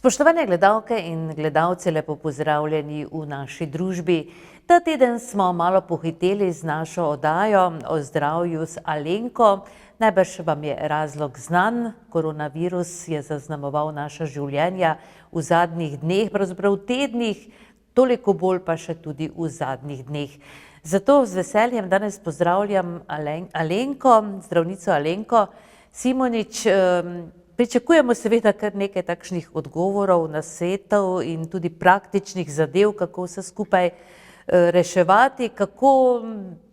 Spoštovane gledalke in gledalci, lepo pozdravljeni v naši družbi. Ta teden smo malo pohiteli z našo oddajo o zdravju z Alenko. Najbrž vam je razlog znan, koronavirus je zaznamoval naša življenja v zadnjih dneh, pravzaprav tednih, toliko bolj pa še tudi v zadnjih dneh. Zato z veseljem danes pozdravljam Alenko, zdravnico Alenko Simonič. Pričakujemo seveda kar nekaj takšnih odgovorov, nasvetov in tudi praktičnih zadev, kako vse skupaj reševati, kako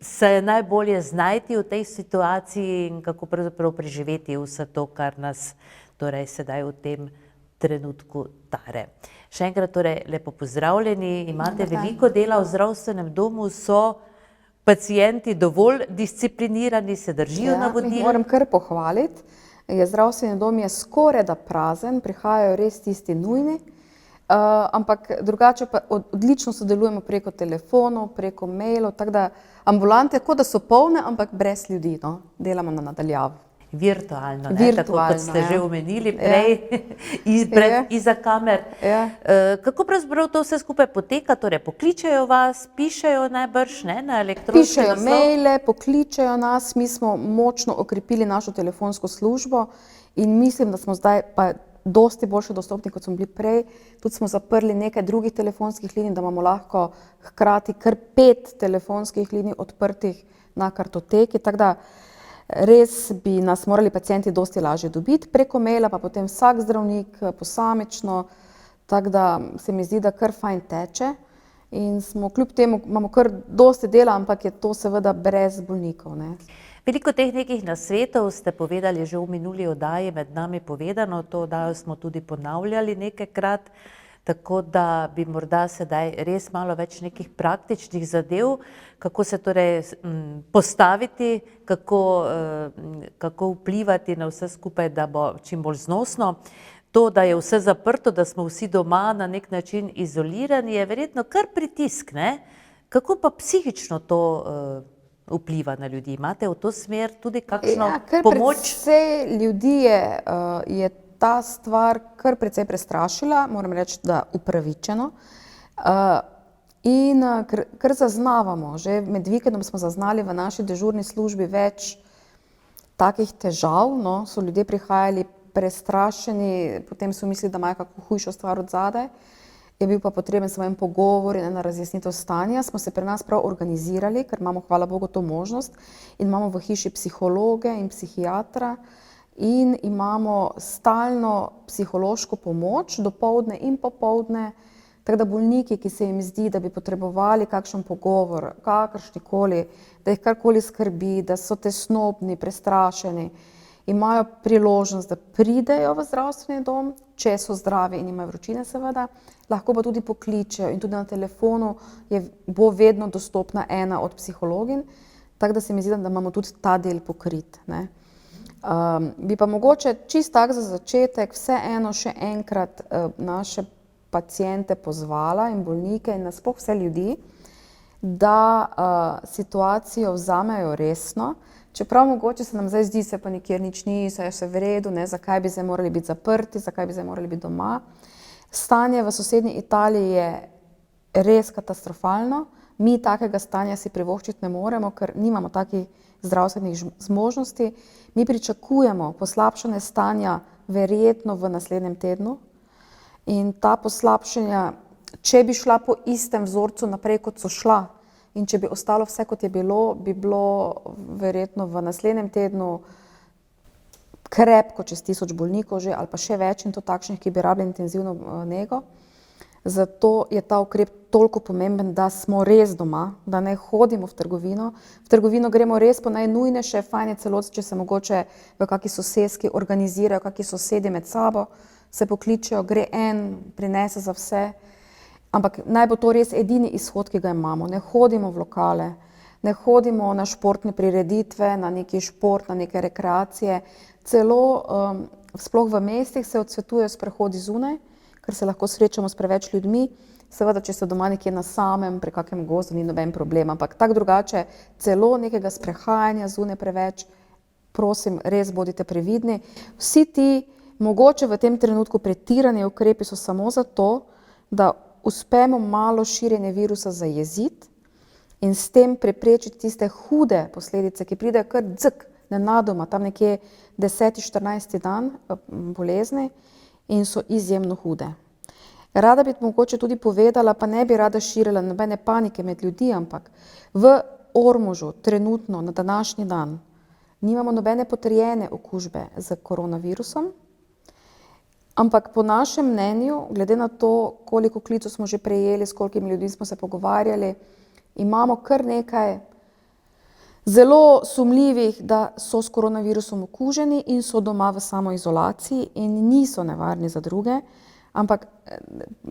se najbolje znajti v tej situaciji in kako pravzaprav preživeti vse to, kar nas torej sedaj v tem trenutku tare. Še enkrat torej lepo pozdravljeni, imate veliko dela v zdravstvenem domu, so pacienti dovolj disciplinirani, se držijo navodil? Moram kar pohvaliti. Zdravstveni dom je skorajda prazen, prihajajo res tisti nujni, ampak drugače pa odlično sodelujemo preko telefonov, preko mailov, tako da ambulante kot da so polne, ampak brez ljudi, no, delamo na nadaljavo. Virtualno, ne? Tako kot ste že omenili prej, izza kamer. Kako pravzaprav to vse skupaj poteka? Torej, pokličejo vas, pišejo najbrž, ne, na elektronski naslov? Pišejo maile, pokličejo nas, mi smo močno okrepili našo telefonsko službo in mislim, da smo zdaj pa dosti boljše dostopni, kot smo bili prej. Tudi smo zaprli nekaj drugih telefonskih linij, da imamo lahko hkrati kar 5 telefonskih linij odprtih na kartoteki, tako da res bi nas morali pacienti dosti lažje dobiti preko maila, pa potem vsak zdravnik posamično, tako da se mi zdi, da kar fajn teče in smo kljub temu, imamo kar dosti dela, ampak je to seveda brez bolnikov, ne. Veliko teh nekih nasvetov ste povedali že v minuli oddaji, med nami povedano, to oddajo smo tudi ponavljali nekajkrat, tako da bi morda sedaj res malo več nekih praktičnih zadev, kako se torej postaviti, kako vplivati na vse skupaj, da bo čim bolj znosno. To, da je vse zaprto, da smo vsi doma na nek način izolirani, je verjetno kar pritisk, ne? Kako pa psihično to vpliva na ljudi? Imate v to smer tudi kakšno pomoč? Predvsej ljudi je ta stvar kar precej prestrašila, moram reči, da upravičeno. In kar zaznavamo, že med vikendom smo zaznali v naši dežurni službi več takih težav, no, so ljudje prihajali prestrašeni, potem so mislili, da imajo kako hujšo stvar odzadaj, je bil pa potreben samo en pogovor in ena razjasnitev stanja. Smo se pri nas prav organizirali, ker imamo, hvala Bogu, to možnost in imamo v hiši psihologe in psihiatra in imamo stalno psihološko pomoč dopoldne in popoldne, tako da bolniki, ki se jim zdi, da bi potrebovali kakšen pogovor, kakršnikoli, da jih karkoli skrbi, da so tesnobni, prestrašeni, imajo priložnost, da pridejo v zdravstveni dom, če so zdravi in imajo vročine seveda, lahko pa tudi pokličejo in tudi na telefonu bo vedno dostopna ena od psihologin, tako da se mi zdi, da imamo tudi ta del pokrit, ne. Bi pa mogoče čisto tako za začetek vseeno še enkrat naše paciente pozvala in bolnike in nasploh vse ljudi, da situacijo vzamejo resno, čeprav mogoče se nam zdaj zdi, se pa nikjer nič ni, saj je vse v redu, ne, zakaj bi zdaj morali biti zaprti, zakaj bi zdaj morali biti doma. Stanje v sosednji Italiji je res katastrofalno, mi takega stanja si privoščiti ne moremo, ker nimamo takih zdravstvenih zmožnosti. Mi pričakujemo poslabšanje stanja verjetno v naslednjem tednu in ta poslabšanja, če bi šla po istem vzorcu naprej, kot so šla, in če bi ostalo vse, kot je bilo, bi bilo verjetno v naslednjem tednu krepko čez 1000 bolnikov že, ali pa še več in to takšnih, ki bi rabili intenzivno nego. Zato je ta ukrep toliko pomemben, da smo res doma, da ne hodimo v trgovino. V trgovino gremo res po najnujnejše, fajn je celo, če se mogoče v kaki soseski organizirajo, kaki sosedi med sabo, se pokličejo, gre en, prinese za vse. Ampak naj bo to res edini izhod, ki ga imamo. Ne hodimo v lokale, ne hodimo na športne prireditve, na neki šport, na neke rekreacije. Celo sploh v mestih se odsvetujejo sprehodi zunaj, ker se lahko srečamo s preveč ljudmi. Seveda, če ste doma nekje na samem, pri kakem gozdu, ni noben problem, ampak tako drugače, celo nekega sprehajanja zunaj preveč, prosim, res bodite previdni. Vsi ti Mogoče v tem trenutku pretirani ukrepi so samo zato, da uspemo malo širjenje virusa zajeziti in s tem preprečiti tiste hude posledice, ki pridejo kar nenadoma, tam nekje 10. 14. dan bolezni in so izjemno hude. Rada bi mogoče tudi povedala, pa ne bi rada širila nobene panike med ljudi, ampak v Ormožu trenutno na današnji dan nimamo nobene potrjene okužbe z koronavirusom, ampak po našem mnenju, glede na to, koliko klicev smo že prejeli, s kolikimi ljudmi smo se pogovarjali, imamo kar nekaj zelo sumljivih, da so s koronavirusom okuženi in so doma v samoizolaciji in niso nevarni za druge, ampak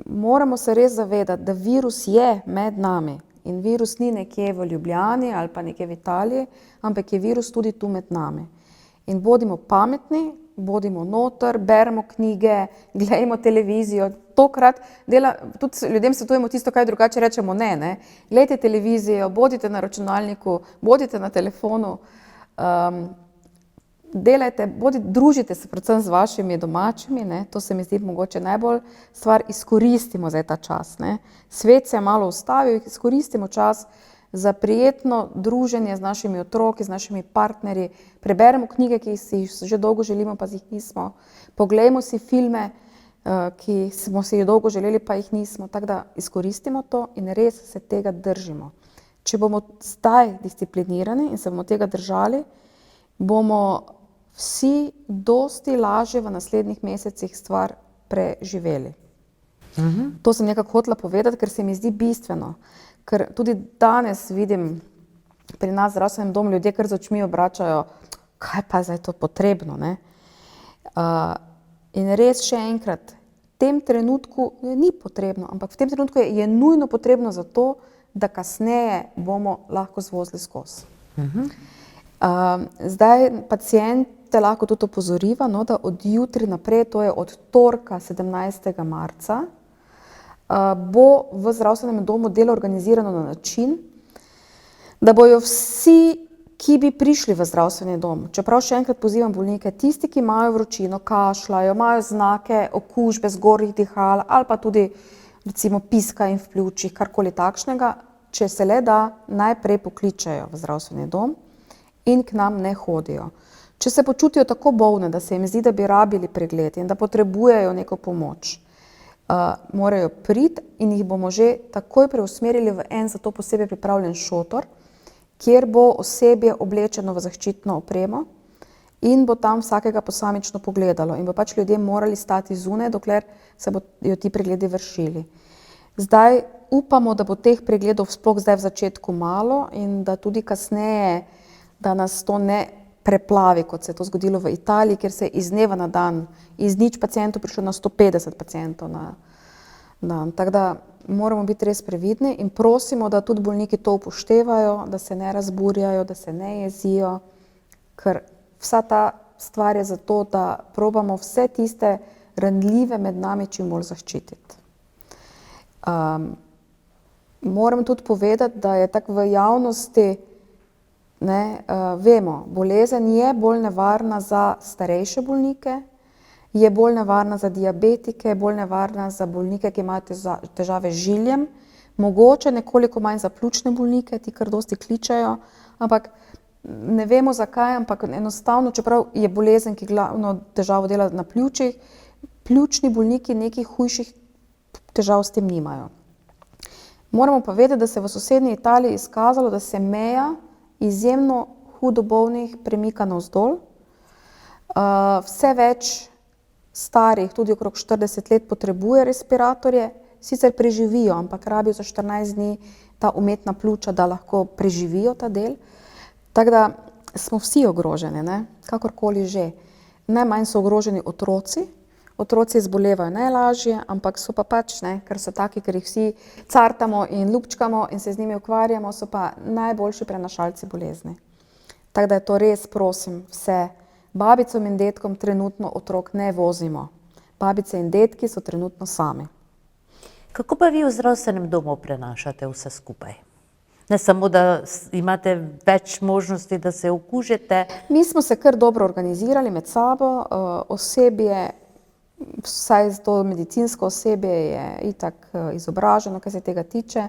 moramo se res zavedati, da virus je med nami in virus ni nekje v Ljubljani ali pa nekje v Italiji, ampak je virus tudi tu med nami. In bodimo pametni, bodimo noter, beremo knjige, gledajmo televizijo. Tokrat tudi ljudem svetujemo tisto, kaj drugače rečemo ne. Gledajte televizijo, bodite na računalniku, bodite na telefonu, družite se predvsem z vašimi domačimi, ne. To se mi zdi mogoče najbolj stvar, izkoristimo zdaj ta čas, ne. Svet se je malo ustavil, izkoristimo čas za prijetno druženje z našimi otroki, z našimi partnerji, preberemo knjige, ki si jih že dolgo želimo, pa jih nismo, poglejmo si filme, ki smo si jih dolgo želeli, pa jih nismo, tako da izkoristimo to in res se tega držimo. Če bomo zdaj disciplinirani in se bomo tega držali, bomo vsi dosti lažje v naslednjih mesecih stvar preživeli. To sem nekako hotela povedati, ker se mi zdi bistveno. Ker tudi danes vidim pri nas v zdravstvenem domu ljudje kar z očmi obračajo, kaj pa je zdaj to potrebno, ne? In res še enkrat, v tem trenutku ni potrebno, ampak v tem trenutku je nujno potrebno zato, da kasneje bomo lahko zvozili skozi. Zdaj paciente lahko tudi opozoriva, no, da od jutri naprej, to je od torka 17. marca, bo v zdravstvenem domu delo organizirano na način, da bojo vsi, ki bi prišli v zdravstveni dom, čeprav še enkrat pozivam bolnike, tisti, ki imajo vročino, kašljajo, imajo znake okužbe zgornjih dihal ali pa tudi recimo piska in v pljučih, karkoli takšnega, če se le da, najprej pokličejo v zdravstveni dom in k nam ne hodijo. Če se počutijo tako bolne, da se jim zdi, da bi rabili pregled in da potrebujejo neko pomoč, morajo priti in jih bomo že takoj preusmerili v en za to posebej pripravljen šotor, kjer bo osebje oblečeno v zaščitno opremo in bo tam vsakega posamično pogledalo in bo pač ljudje morali stati zunaj, dokler se bodo ti pregledi vršili. Zdaj upamo, da bo teh pregledov sploh zdaj v začetku malo in da tudi kasneje, da nas to ne preplavi, kot se je to zgodilo v Italiji, kjer se je iz dneva na dan iz 0 pacientov prišlo na 150 pacientov na dan. Tako da moramo biti res previdni in prosimo, da tudi bolniki to upoštevajo, da se ne razburjajo, da se ne jezijo, ker vsa ta stvar je zato, da probamo vse tiste ranljive med nami čim bolj zaščititi. Moram tudi povedati, da je tako v javnosti, vemo, bolezen je bolj nevarna za starejše bolnike, je bolj nevarna za diabetike, bolj nevarna za bolnike, ki imajo težave z žiljem, mogoče nekoliko manj za pljučne bolnike, ti kar dosti kličejo, ampak ne vemo zakaj, ampak enostavno, čeprav je bolezen, ki glavno težavo dela na pljučih, pljučni bolniki nekih hujših težav s tem nimajo. Moramo pa vedeti, da se je v sosednji Italiji izkazalo, da se meja izjemno hudo bolnih premika navzdol. Vse več starih, tudi okrog 40 let, potrebuje respiratorje, sicer preživijo, ampak rabijo za 14 dni ta umetna pljuča, da lahko preživijo ta del. Tako da smo vsi ogroženi, kakorkoli že. Najmanj so ogroženi otroci. Otroci zbolevajo najlažje, ampak so pa pač, ker so taki, ker jih vsi cartamo in lupčkamo in se z njimi ukvarjamo, so pa najboljši prenašalci bolezni. Tako da je to res, prosim, vse. Babicom in detkom trenutno otrok ne vozimo. Babice in detki so trenutno sami. Kako pa vi v zdravstvenem domu prenašate vse skupaj? Ne samo, da imate več možnosti, da se okužite. Mi smo se kar dobro organizirali med sabo, osebje, vsaj to medicinsko osebje je itak izobraženo, kar se tega tiče,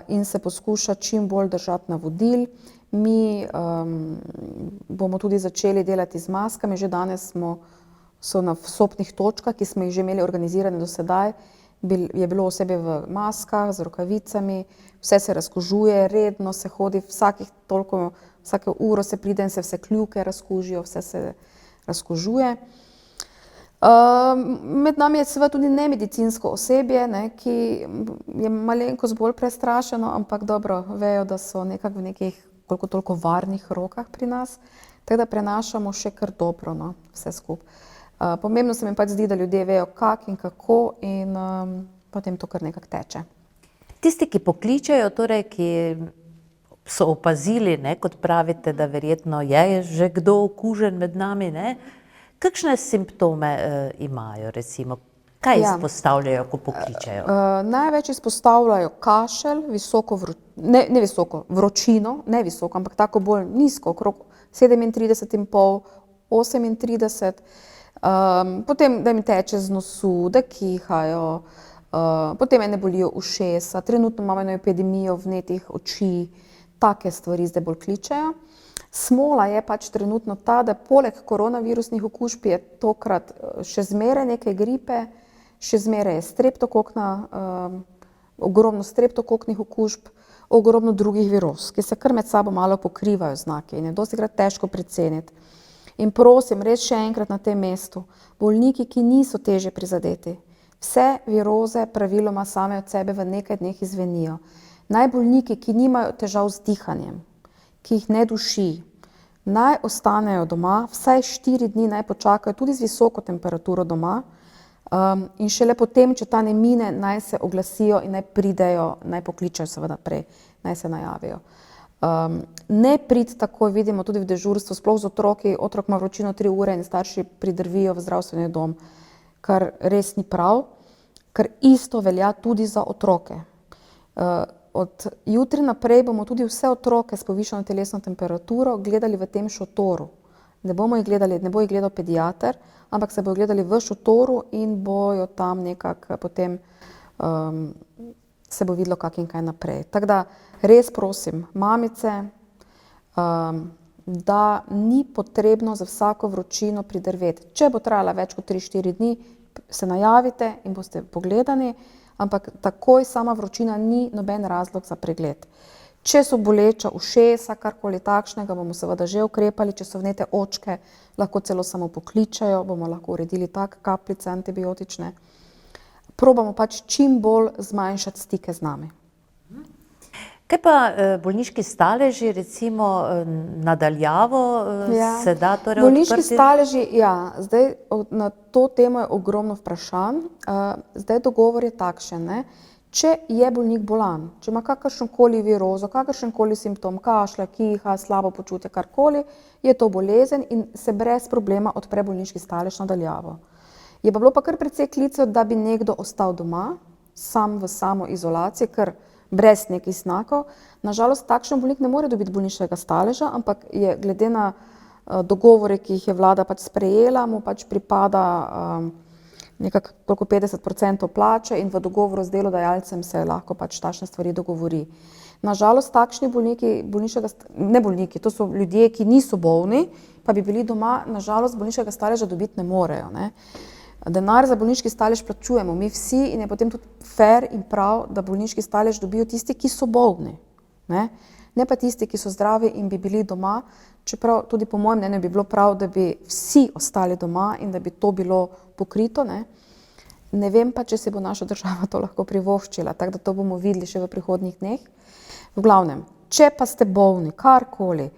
in se poskuša čim bolj držati navodil. Mi bomo tudi začeli delati z maskami, že danes so na vstopnih točkah, ki smo jih že imeli organizirane do sedaj, je bilo osebje v maskah, z rokavicami, vse se razkužuje, redno se hodi, vsako uro se pride in se vse kljuke razkužijo, vse se razkužuje. Med nami je seveda tudi nemedicinsko osebje, ne, ki je malenkost bolj prestrašeno, ampak dobro, vejo, da so nekako v nekih koliko toliko varnih rokah pri nas, tako da prenašamo še kar dobro, no, vse skupaj. Pomembno se mi pač zdi, da ljudje vejo, kak in kako, in potem to kar nekako teče. Tisti, ki pokličejo, torej, ki so opazili, ne, kot pravite, da verjetno je že kdo okužen med nami, ne, kakšne simptome imajo, recimo? Kaj izpostavljajo, ko pokličejo? Največ izpostavljajo kašelj, vročino, ne visoko, ampak tako bolj nizko, okrog 37,5, 38, potem, da jim teče z nosu, da kihajo, potem ene bolijo ušesa, trenutno imamo eno epidemijo vnetih oči, take stvari zdaj bolj kličejo. Smola je pač trenutno ta, da poleg koronavirusnih okužb je tokrat še zmeraj nekaj gripe, še zmeraj je streptokokna, ogromno streptokoknih okužb, ogromno drugih viroz, ki se kar med sabo malo pokrivajo znaki in je dostikrat težko preceniti. In prosim, res še enkrat na tem mestu, bolniki, ki niso težje prizadeti, vse viroze praviloma same od sebe v nekaj dneh izzvenijo. Naj bolniki, ki nimajo težav z dihanjem, ki jih ne duši, naj ostanejo doma, vsaj 4 dni naj počakajo tudi z visoko temperaturo doma, in šele potem, če ta ne mine, naj se oglasijo in naj pridejo, naj pokličejo seveda prej, naj se najavijo. Ne priti takoj, vidimo tudi v dežurstvu, sploh z otroki, otrok ima vročino 3 ure in starši pridrvijo v zdravstveni dom, kar res ni prav, ker isto velja tudi za otroke. Od jutri naprej bomo tudi vse otroke s povišano telesno temperaturo gledali v tem šotoru. Ne bo jih gledal pediater, ampak se bojo gledali v šotoru in bojo tam nekako potem se bo videlo, kak in kaj naprej. Tako da res prosim, mamice, da ni potrebno za vsako vročino pridrveti. Če bo trajala več kot 3-4 dni, se najavite in boste pogledani, ampak takoj sama vročina ni noben razlog za pregled. Če so boleča ušesa, karkoli takšnega, bomo seveda že ukrepali, če so vnete očke, lahko celo samo pokličajo, bomo lahko uredili tak kapljice antibiotične. Probamo pač čim bolj zmanjšati stike z nami. Kaj pa bolniški staleži, recimo na daljavo, se da torej odprti? Bolniški staleži, zdaj na to temo je ogromno vprašanj. Zdaj dogovor je takšen, ne. Če je bolnik bolan, če ima kakršnokoli virozo, kakršenkoli simptom, kašlja, kiha, slabo počutje, karkoli, je to bolezen in se brez problema odpre bolniški stalež na daljavo. Je pa bilo pa kar precej klicev, da bi nekdo ostal doma, sam v samoizolaciji, ker brez nekih znakov. Na žalost takšen bolnik ne more dobiti bolniškega staleža, ampak je glede na dogovore, ki jih je vlada pač sprejela, mu pač pripada nekako koliko 50% plače in v dogovoru z delodajalcem se lahko pač takšne stvari dogovori. Na žalost takšni bolniki, ne bolniki, to so ljudje, ki niso bolni, pa bi bili doma, na žalost bolniškega staleža dobiti ne morejo, ne. Denar za bolniški stalež plačujemo mi vsi in je potem tudi fair in prav, da bolniški stalež dobijo tisti, ki so bolni, ne. Ne pa tisti, ki so zdravi in bi bili doma, čeprav tudi po mojem mnenju bi bilo prav, da bi vsi ostali doma in da bi to bilo pokrito, ne. Ne vem pa, če se bo naša država to lahko privoščila, tako da to bomo videli še v prihodnjih dneh. V glavnem, če pa ste bolni, karkoli,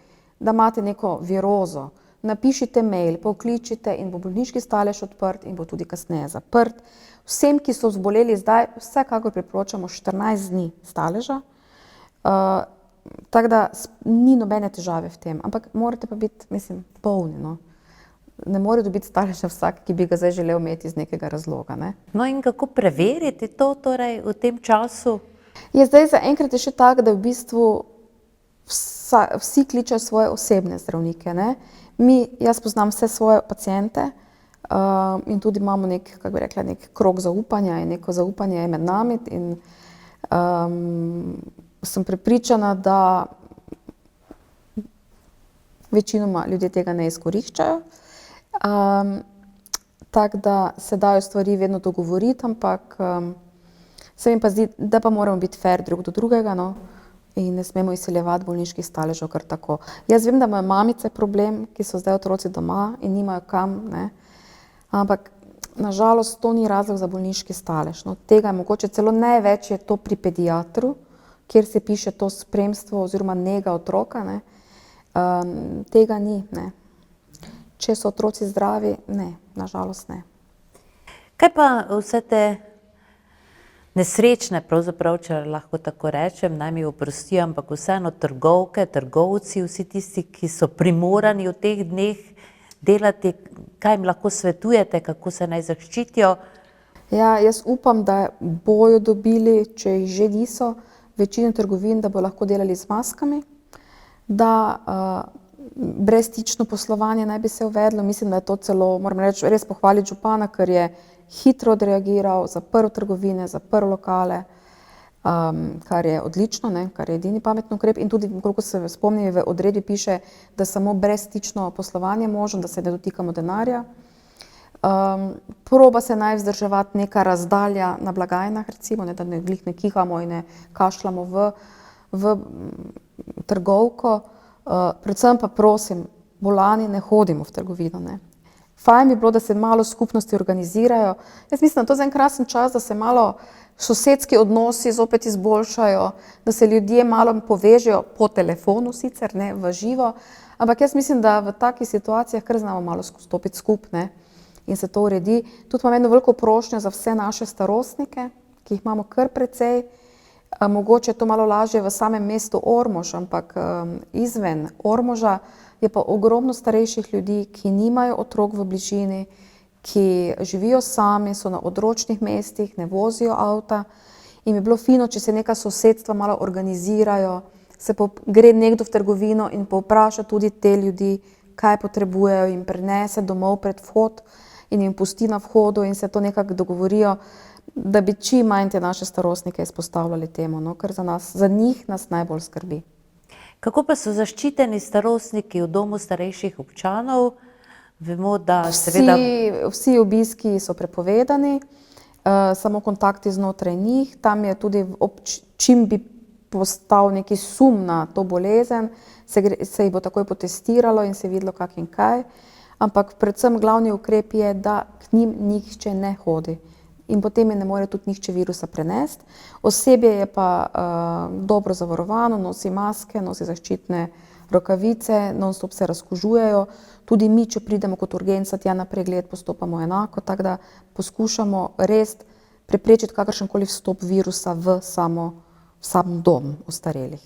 da imate neko virozo, napišite mail, pokličite in bo bolniški stalež odprt in bo tudi kasneje zaprt. Vsem, ki so zboleli zdaj, vsekakor priporočamo 14 dni staleža, tako da ni nobene težave v tem, ampak morate pa biti, polni, no. Ne more dobiti staleža vsak, ki bi ga zdaj želel imeti iz nekega razloga, ne. No in kako preveriti to torej v tem času? Zdaj zaenkrat je še tako, da v bistvu vsi kličejo svoje osebne zdravnike, ne. Jaz poznam vse svoje paciente, in tudi imamo nek, kako bi rekla, nek krog zaupanja in neko zaupanje je med nami in, sem prepričana, da večinoma ljudje tega ne izkoriščajo. Tako da se dajo stvari vedno dogovoriti, ampak, se mi pa zdi, da pa moramo biti fer drug do drugega, no, in ne smemo izsiljevati bolniških staležev kar tako. Jaz vem, da imajo mamice problem, ki so zdaj otroci doma in nimajo kam, ne, ampak na žalost to ni razlog za bolniški stalež, no, tega je mogoče celo največ je to pri pediatru, kjer se piše to spremstvo oziroma nega otroka, ne, tega ni, ne. Če so otroci zdravi, ne, na žalost ne. Kaj pa vse te nesrečne, pravzaprav, če lahko tako rečem, naj mi oprostijo, ampak vseeno trgovke, trgovci, vsi tisti, ki so primorani v teh dneh delati, kaj jim lahko svetujete, kako se naj zaščitijo? Ja, jaz upam, da bojo dobili, če jih že niso, večino trgovin, da bojo lahko delali z maskami, da brezstično poslovanje naj bi se uvedlo. Mislim, da je to celo, moram reči, res pohvaliti župana, ker je hitro odreagiral, zaprl trgovine, zaprl lokale, kar je odlično, ne, kar je edini pametni ukrep. In tudi, koliko se spomnim, v odredbi piše, da samo brezstično poslovanje možno, da se ne dotikamo denarja. Proba se naj vzdrževati neka razdalja na blagajnah, recimo, ne, da glih ne kihamo in ne kašljamo v trgovko. Predvsem pa prosim, bolani ne hodimo v trgovino, ne. Fajn bi bilo, da se malo skupnosti organizirajo. Jaz mislim, da to je zdaj en krasen čas, da se malo sosedski odnosi zopet izboljšajo, da se ljudje malo povežejo po telefonu sicer, ne, v živo, ampak jaz mislim, da v takih situacijah kar znamo malo stopiti skupaj, ne, in se to uredi. Tudi imam eno veliko prošnjo za vse naše starostnike, ki jih imamo kar precej. Mogoče je to malo lažje v samem mestu Ormož, ampak izven Ormoža je pa ogromno starejših ljudi, ki nimajo otrok v bližini, ki živijo sami, so na odročnih mestih, ne vozijo avta in bi bilo fino, če se neka sosedstva malo organizirajo, gre nekdo v trgovino in povpraša tudi te ljudi, kaj potrebujejo, in prinese domov pred vhod in jim pusti na vhodu in se to nekako dogovorijo, da bi čim manj te naše starostnike izpostavljali temu, no, ker za njih nas najbolj skrbi. Kako pa so zaščiteni starostniki v domu starejših občanov? Vemo, da seveda... Vsi obiski so prepovedani, samo kontakti znotraj njih. Tam je tudi, čim bi postal neki sum na to bolezen, se jih bo takoj potestiralo in se videlo, kak in kaj. Ampak predvsem glavni ukrep je, da k njim nihče ne hodi. In potem je ne more tudi nihče virusa prenesti. Osebje je pa dobro zavarovano, nosi maske, nosi zaščitne rokavice, non-stop se razkužujejo. Tudi mi, če pridemo kot urgenca tja na pregled, postopamo enako, tako da poskušamo res preprečiti kakršenkoli vstop virusa v sam dom ostarelih.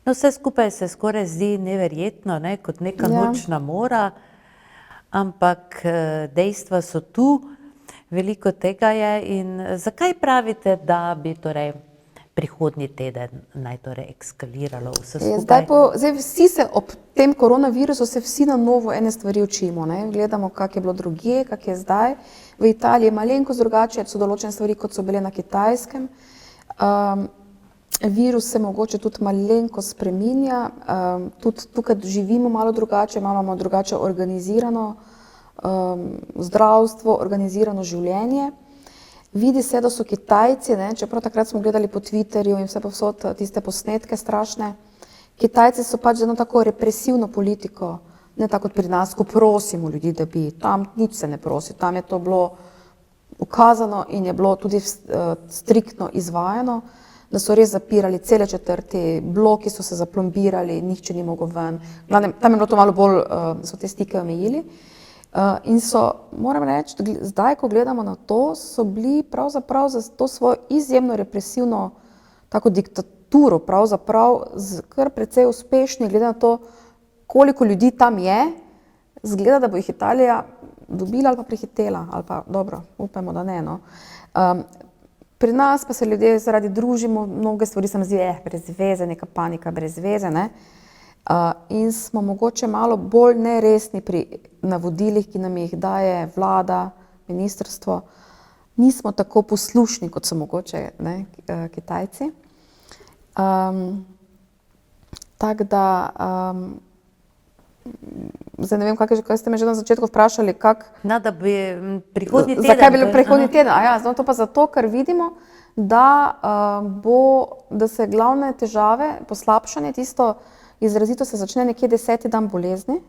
No, vse skupaj se skoraj zdi neverjetno, ne, kot neka nočna mora, ampak dejstva so tu. Veliko tega je in zakaj pravite, da bi torej prihodnji teden naj torej ekskaliralo vse skupaj? Zdaj vsi se ob tem koronavirusu se vsi na novo ene stvari učimo, ne. Gledamo, kak je bilo drugje, kak je zdaj. V Italiji je malenkost drugače, so določene stvari, kot so bile na Kitajskem. Virus se mogoče tudi malenkost spreminja, tudi tukaj živimo malo drugače, imamo drugače organizirano zdravstvo, organizirano življenje. Vidi se, da so Kitajci, ne, čeprav takrat smo gledali po Twitterju in vse povsod tiste posnetke strašne, Kitajci so pač z eno tako represivno politiko, ne tako kot pri nas, ko prosimo ljudi, da bi, tam nič se ne prosi, tam je to bilo ukazano in je bilo tudi striktno izvajano, da so res zapirali cele četrti, bloki so se zaplombirali, nihče ni mogel ven. Tam je bilo to malo bolj, so te stike omejili. In so, moram reči, zdaj, ko gledamo na to, so bili pravzaprav za to svojo izjemno represivno tako diktaturo pravzaprav kar precej uspešni, glede na to, koliko ljudi tam je, zgleda, da bo jih Italija dobila ali pa prehitela, ali pa dobro, upajmo, da ne, no. Pri nas pa se ljudje zaradi družimo, mnoge stvari se mi zdi, brez veze, neka panika brez veze, ne. In smo mogoče malo bolj neresni pri navodilih, ki nam jih daje vlada, ministrstvo. Nismo tako poslušni, kot so mogoče, ne, Kitajci. Tako da, zdaj ne vem, kaj ste me že na začetku vprašali, Da bi prihodnji teden. zakaj bi bil prihodnji teden? To pa zato, ker vidimo, da se glavne težave, poslabšanje, tisto izrazito se začne nekje 10. dan bolezni.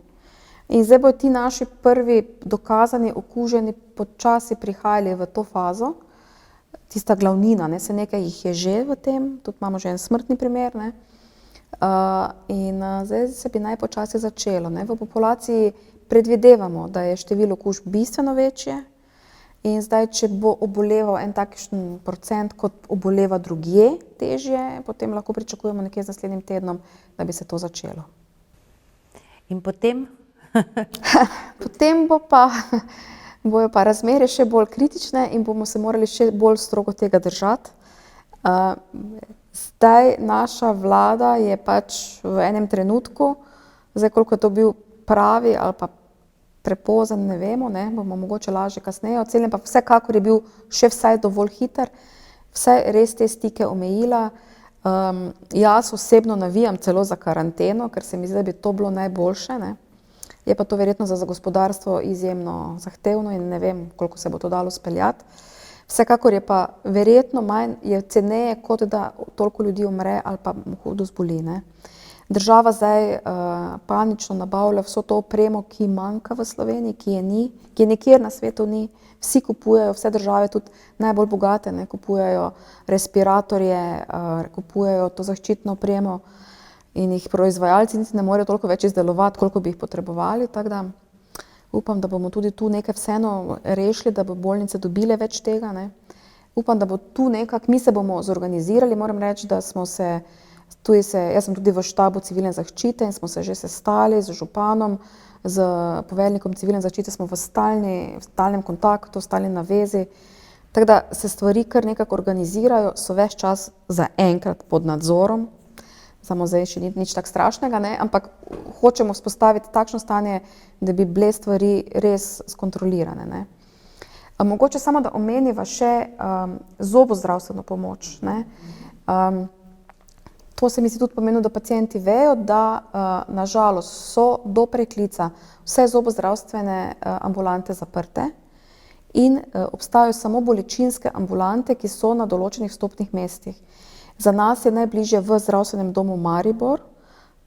In zdaj bodo ti naši prvi dokazani okuženi počasi prihajali v to fazo, tista glavnina, ne, se nekaj jih je že v tem, tudi imamo že en smrtni primer, ne. In zdaj se bi naj počasi začelo, ne. V populaciji predvidevamo, da je število okužb bistveno večje in zdaj, če bo oboleval en takšen procent, kot oboleva drugje težje, potem lahko pričakujemo nekje z naslednjim tednom, da bi se to začelo. In potem? Potem bojo pa razmere še bolj kritične in bomo se morali še bolj strogo tega držati. Zdaj naša vlada je pač v enem trenutku, zdaj koliko je to bil pravi ali pa prepozen, ne vemo, ne, bomo mogoče lažje kasneje ocenili, pa vsekakor je bil še vsaj dovolj hiter, vsaj res te stike omejila. Jaz osebno navijam celo za karanteno, ker se mi zdi, da bi to bilo najboljše, ne. Je pa to verjetno za gospodarstvo izjemno zahtevno in ne vem, koliko se bo to dalo speljati. Vsekakor je pa verjetno manj, je ceneje, kot da toliko ljudi umre ali pa hudo zboli, ne. Država zdaj panično nabavlja vso to opremo, ki manjka v Sloveniji, ki je ni, ki je nikjer na svetu ni. Vsi kupujejo, vse države, tudi najbolj bogate, ne, kupujejo respiratorje, kupujejo to zaščitno opremo in jih proizvajalci niti ne morejo toliko več izdelovati, koliko bi jih potrebovali, tako da upam, da bomo tudi tu nekaj vseeno rešili, da bo bolnice dobile več tega, ne. Upam, da bo tu nekako, mi se bomo zorganizirali, moram reči, da smo se, jaz sem tudi v štabu civilne zaščite in smo se že sestali z županom, z poveljnikom civilne zaščite smo v stalnem kontaktu, stalni navezi, tako da se stvari kar nekako organizirajo, so ves čas zaenkrat pod nadzorom, samo zdaj še ni nič tako strašnega, ne, ampak hočemo vzpostaviti takšno stanje, da bi bile stvari res skontrolirane, ne. Mogoče samo, da omeniva še zobozdravstveno pomoč, ne. To se mi zdi tudi pomembno, da pacienti vejo, da na žalost so do preklica vse zobozdravstvene ambulante zaprte in obstajajo samo bolečinske ambulante, ki so na določenih vstopnih mestih. Za nas je najbližje v zdravstvenem domu Maribor,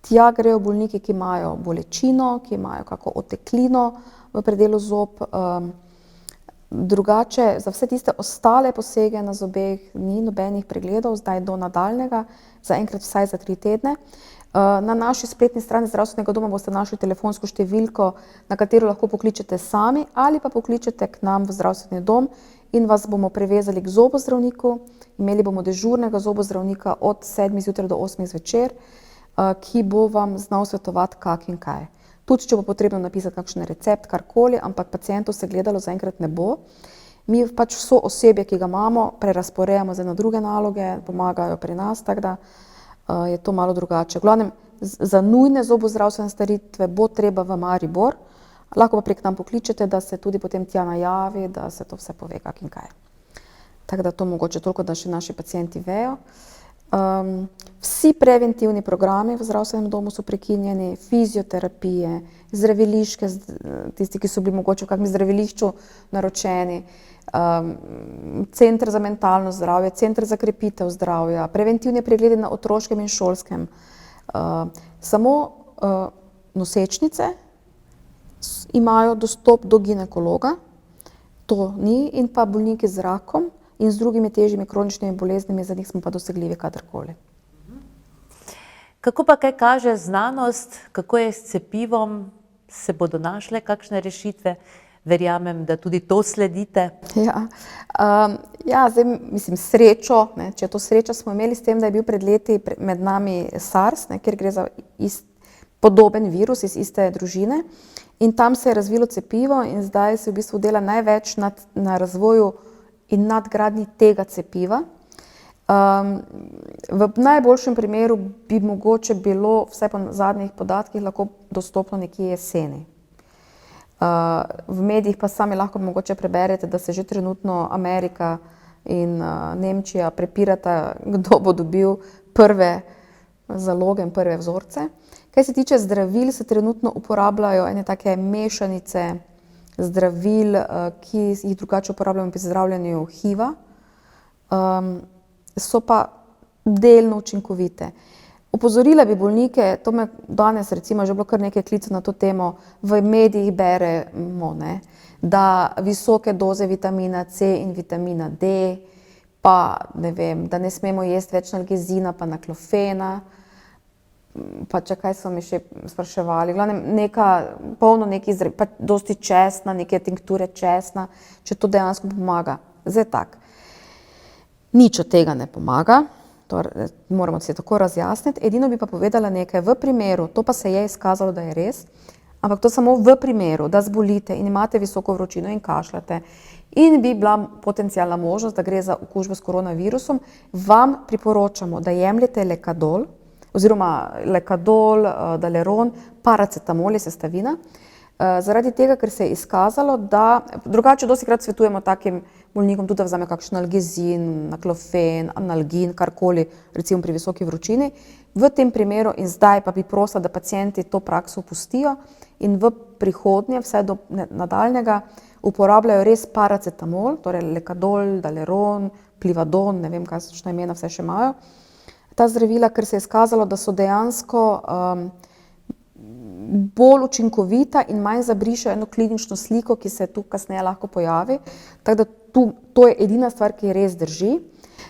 tja grejo bolniki, ki imajo bolečino, ki imajo kako oteklino v predelu zob, drugače za vse tiste ostale posege na zobeh ni nobenih pregledov, zdaj do nadaljnjega, zaenkrat vsaj za 3 tedne. Na naši spletni strani zdravstvenega doma boste našli telefonsko številko, na katero lahko pokličete sami ali pa pokličete k nam v zdravstveni dom in vas bomo prevezali k zobozdravniku. Imeli bomo dežurnega zobozdravnika od 7 zjutraj do 8 zvečer, ki bo vam znal svetovati, kak in kaj. Tudi če bo potrebno napisati kakšen recept, karkoli, ampak pacientov se gledalo zaenkrat ne bo. Mi pač vso osebje, ki ga imamo, prerazporejamo zdaj na druge naloge, pomagajo pri nas, tako da je to malo drugače. V glavnem, za nujne zobozdravstvene storitve bo treba v Maribor, lahko pa prek nam pokličete, da se tudi potem tja najavi, da se to vse pove, kak in kaj. Tako da to mogoče toliko, da še naši pacienti vejo. Vsi preventivni programi v zdravstvenem domu so prekinjeni, fizioterapije, zdraviliške, tisti, ki so bili mogoče v kakšnem zdravilišču naročeni, center za mentalno zdravje, center za krepitev zdravja, preventivni pregledi na otroškem in šolskem. Samo nosečnice imajo dostop do ginekologa, to ni, in pa bolniki z rakom in z drugimi težjimi kroničnimi boleznimi, za njih smo pa dosegljivi kadarkoli. Kako pa kaj kaže znanost, kako je s cepivom, se bodo našle kakšne rešitve? Verjamem, da tudi to sledite. Zdaj mislim srečo, ne, če je to sreča, smo imeli s tem, da je bil pred leti med nami SARS, ne, kjer gre za podoben virus iz iste družine in tam se je razvilo cepivo in zdaj se v bistvu dela največ na razvoju in nadgradnji tega cepiva. V najboljšem primeru bi mogoče bilo, vsaj po zadnjih podatkih, lahko dostopno nekje jeseni. V medijih pa sami lahko mogoče preberete, da se že trenutno Amerika in Nemčija prepirata, kdo bo dobil prve zaloge in prve vzorce. Kaj se tiče zdravil, se trenutno uporabljajo ene take mešanice zdravil, ki jih drugače uporabljamo pri zdravljenju HIV-a, so pa delno učinkovite. Opozorila bi bolnike, to me danes recimo že bilo kar nekaj klicev na to temo, v medijih beremo, da visoke doze vitamina C in vitamina D, pa ne vem, da ne smemo jesti več nalgezina pa naklofena, pa če kaj so mi še spraševali, glavnem polno nekih zdravil, pa dosti česna, neke tinkture česna, če to dejansko pomaga. Zdaj tak, nič od tega ne pomaga, moramo se tako razjasniti, edino bi pa povedala nekaj v primeru, to pa se je izkazalo, da je res, ampak to samo v primeru, da zbolite in imate visoko vročino in kašljate in bi bila potencialna možnost, da gre za okužbo s koronavirusom, vam priporočamo, da jemljete lekadol, oziroma lekadol, daleron, paracetamol je sestavina, zaradi tega, ker se je izkazalo, da drugače dostikrat svetujemo takim bolnikom tudi, da vzame kakšen nalgezin, naklofen, analgin, karkoli, recimo pri visoki vročini. V tem primeru in zdaj pa bi prosila, da pacienti to prakso opustijo in v prihodnje, vse do nadaljnjega, uporabljajo res paracetamol, torej lekadol, daleron, plivadon, ne vem, kakšna imena vse še imajo. Ta zdravila, ker se je izkazalo, da so dejansko bolj učinkovita in manj zabrišejo eno klinično sliko, ki se tu kasneje lahko pojavi. Tako da to je edina stvar, ki res drži.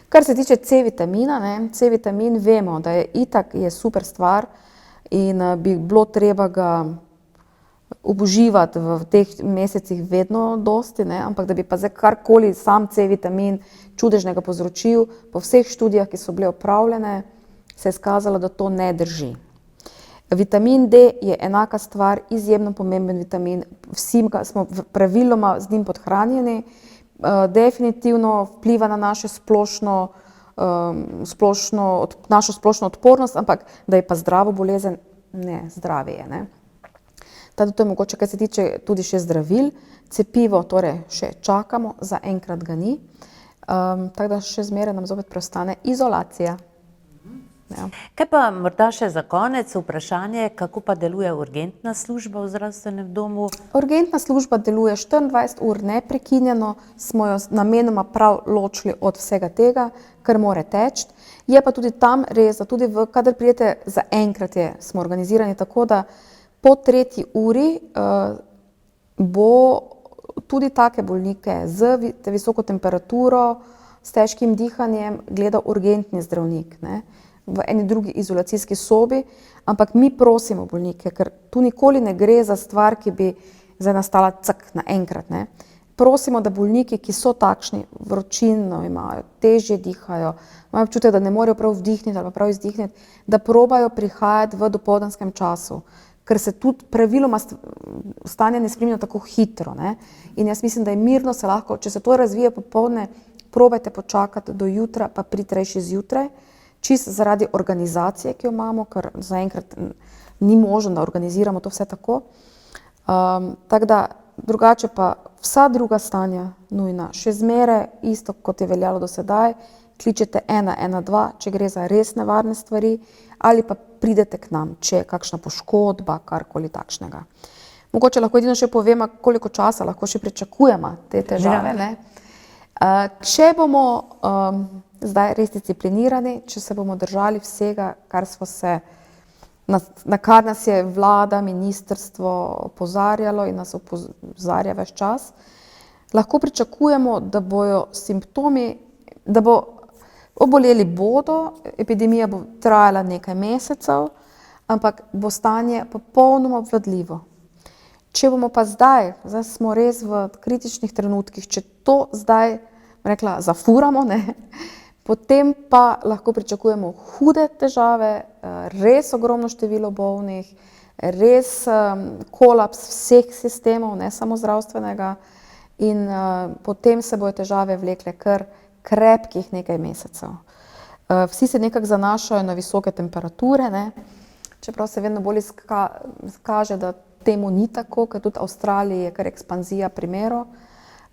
Kar se tiče C-vitamina, C-vitamin vemo, da je itak super stvar in bi bilo treba ga uživati v teh mesecih vedno dosti, ampak da bi pa zdaj karkoli sam C-vitamin čudežnega povzročil, po vseh študijah, ki so bile opravljene, se je izkazalo, da to ne drži. Vitamin D je enaka stvar, izjemno pomemben vitamin, vsi smo praviloma z njim podhranjeni, definitivno vpliva na našo splošno odpornost, ampak da je pa zdravo bolezen, ne, zdravje je. Tako to je mogoče, kar se tiče tudi še zdravil, cepivo torej še čakamo, zaenkrat ga ni, tako da še zmeraj nam zopet preostane izolacija. Ja. Kaj pa morda še za konec vprašanje, kako pa deluje urgentna služba v zdravstvenem domu? Urgentna služba deluje 24 ur neprekinjeno, smo jo namenoma prav ločili od vsega tega, kar mora teči. Je pa tudi tam res, da tudi kadar pridete, zaenkrat smo organizirani tako, da po 3. uri bo tudi take bolnike z visoko temperaturo, s težkim dihanjem gledal urgentni zdravnik, v eni drugi izolacijski sobi, ampak mi prosimo bolnike, ker tu nikoli ne gre za stvar, ki bi zdaj nastala naenkrat. Prosimo, da bolniki, ki so takšni, vročino imajo, težje dihajo, imajo občutek, da ne morejo prav vdihniti ali prav izdihniti, da probajo prihajati v dopoldanskem času, ker se tudi praviloma stanje ne spremlja tako hitro. In jaz mislim, da je mirno se lahko, če se to razvije popoldne, probajte počakati do jutra, pa priti rajši zjutraj, čisto zaradi organizacije, ki jo imamo, ker zaenkrat ni možno, da organiziramo to vse tako. Tako da drugače pa vsa druga stanja nujna, še zmeraj isto, kot je veljalo do sedaj, kličete 112, če gre za res nevarne stvari, ali pa pridete k nam, če je kakšna poškodba, karkoli takšnega. Mogoče lahko edino še povem, koliko časa lahko še pričakujemo te težave. Če bomo zdaj res disciplinirani, če se bomo držali vsega, na kar nas je vlada, ministrstvo opozarjalo in nas opozarja ves čas, lahko pričakujemo, da bojo simptomi, da oboleli bodo, epidemija bo trajala nekaj mesecev, ampak bo stanje popolnoma obvladljivo. Če bomo pa zdaj smo res v kritičnih trenutkih, če to zdaj, rekla, zafuramo, potem pa lahko pričakujemo hude težave, res ogromno število bolnih, res kolaps vseh sistemov, ne samo zdravstvenega, in potem se bojo težave vlekle kar krepkih nekaj mesecev. Vsi se nekako zanašajo na visoke temperature, ne? Čeprav se vedno bolj kaže, da temu ni tako, ker tudi v Avstraliji je kar ekspanzija primerov,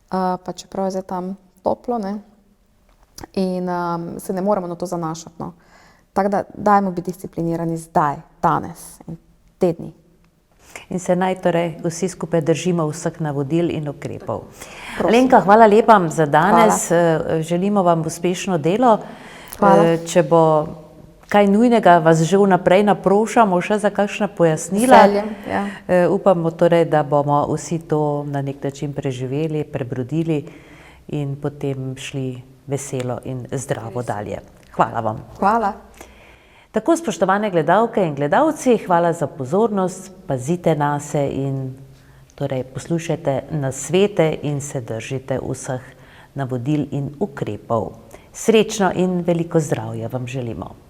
pa čeprav je zdaj tam toplo, ne? In se ne moremo na to zanašati, no. Tako da dajmo biti disciplinirani zdaj, danes in te dni. In se naj torej vsi skupaj držimo vseh navodil in ukrepov. Alenka, hvala lepa za danes. Želimo vam uspešno delo. Hvala. Če bo kaj nujnega, vas že vnaprej naprošamo še za kakšna pojasnila. Veseljem, ja. Upamo torej, da bomo vsi to na nek način preživeli, prebrodili in potem šli veselo in zdravo dalje. Hvala vam. Hvala. Tako, spoštovane gledalke in gledalci, hvala za pozornost, pazite nase in torej poslušajte nasvete in se držite vseh navodil in ukrepov. Srečno in veliko zdravja vam želimo.